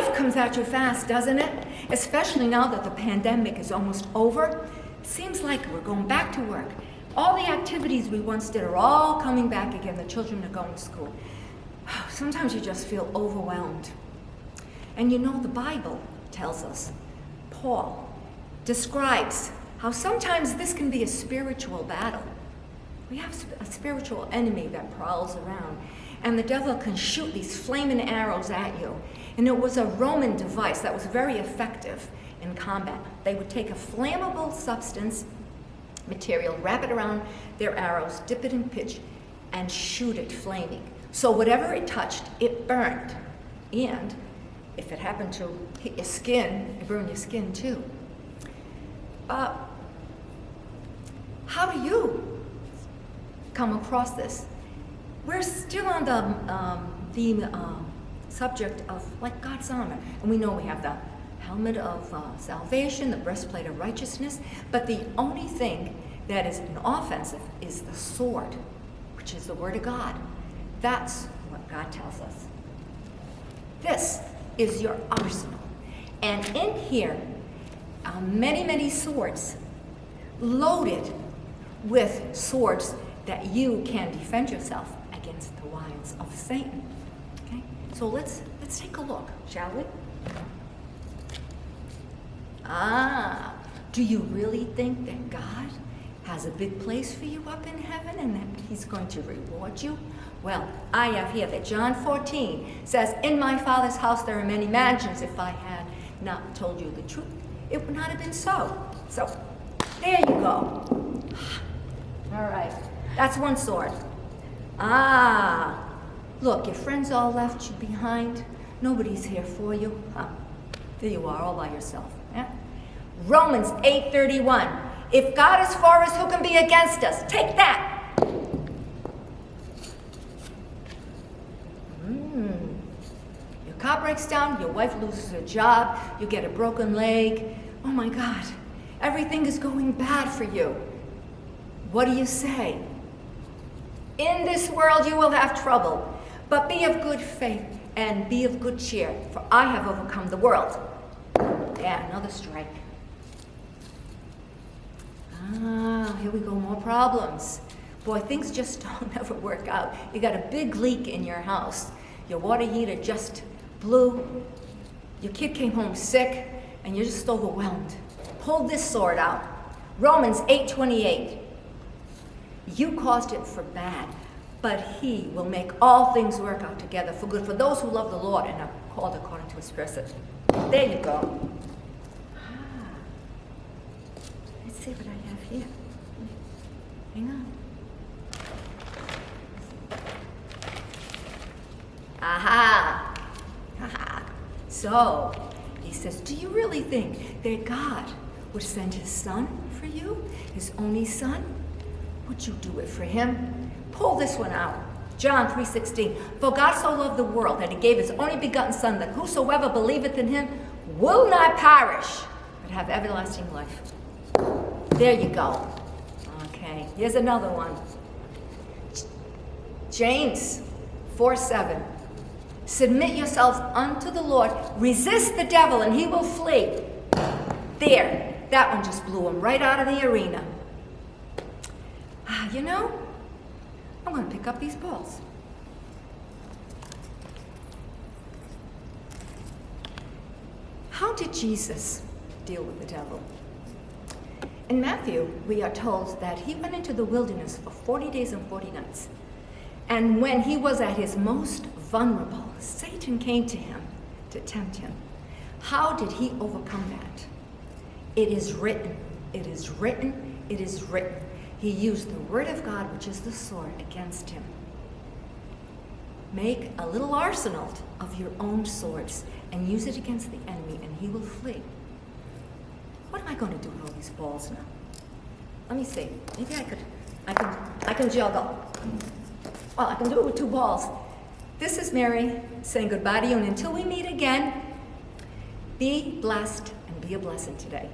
Life comes at you fast, doesn't it? Especially now that the pandemic is almost over. It seems like we're going back to work. All the activities we once did are all coming back again. The children are going to school. Sometimes you just feel overwhelmed. And you know, the Bible tells us, Paul describes how sometimes this can be a spiritual battle. We have a spiritual enemy that prowls around, and the devil can shoot these flaming arrows at you. And it was a Roman device that was very effective in combat. They would take a flammable substance, material, wrap it around their arrows, dip it in pitch, and shoot it flaming. So whatever it touched, it burned. And if it happened to hit your skin, it burned your skin too. How do you come across this? We're still on the subject of like God's armor, and we know we have the helmet of salvation, the breastplate of righteousness, but the only thing that is an offensive is the sword, which is the word of God. That's what God tells us. This is your arsenal, and in here are many, many swords, loaded with swords that you can defend yourself against the wiles of Satan. Okay? So let's take a look, shall we? Do you really think that God has a big place for you up in heaven and that he's going to reward you? Well, I have here that John 14 says, in my Father's house there are many mansions. If I had not told you the truth, it would not have been so. So, there you go. All right, that's one sword. Look, your friends all left you behind. Nobody's here for you. There you are, all by yourself. Yeah? Romans 8:31. If God is for us, who can be against us? Take that. Your car breaks down, your wife loses her job, you get a broken leg. Oh my God, everything is going bad for you. What do you say? In this world you will have trouble, but be of good faith and be of good cheer, for I have overcome the world. Yeah, another strike. Here we go, more problems. Boy, things just don't ever work out. You got a big leak in your house. Your water heater just blew. Your kid came home sick, and you're just overwhelmed. Pull this sword out. Romans 8:28. You caused it for bad, but he will make all things work out together for good for those who love the Lord and are called according to his purpose. There you go. Let's see what I have here. Hang on. Aha! So, he says, do you really think that God would send his son for you? His only son? Would you do it for him? Pull this one out. John 3:16. For God so loved the world that he gave his only begotten son, that whosoever believeth in him will not perish, but have everlasting life. There you go. Okay, here's another one. James 4:7. Submit yourselves unto the Lord. Resist the devil and he will flee. There, that one just blew him right out of the arena. You know, I'm going to pick up these balls. How did Jesus deal with the devil? In Matthew, we are told that he went into the wilderness for 40 days and 40 nights. And when he was at his most vulnerable, Satan came to him to tempt him. How did he overcome that? It is written, it is written, it is written. He used the word of God, which is the sword, against him. Make a little arsenal of your own swords and use it against the enemy, and he will flee. What am I going to do with all these balls now? Let me see. Maybe I can juggle. Well, I can do it with 2 balls. This is Mary saying goodbye to you, and until we meet again, be blessed and be a blessing today.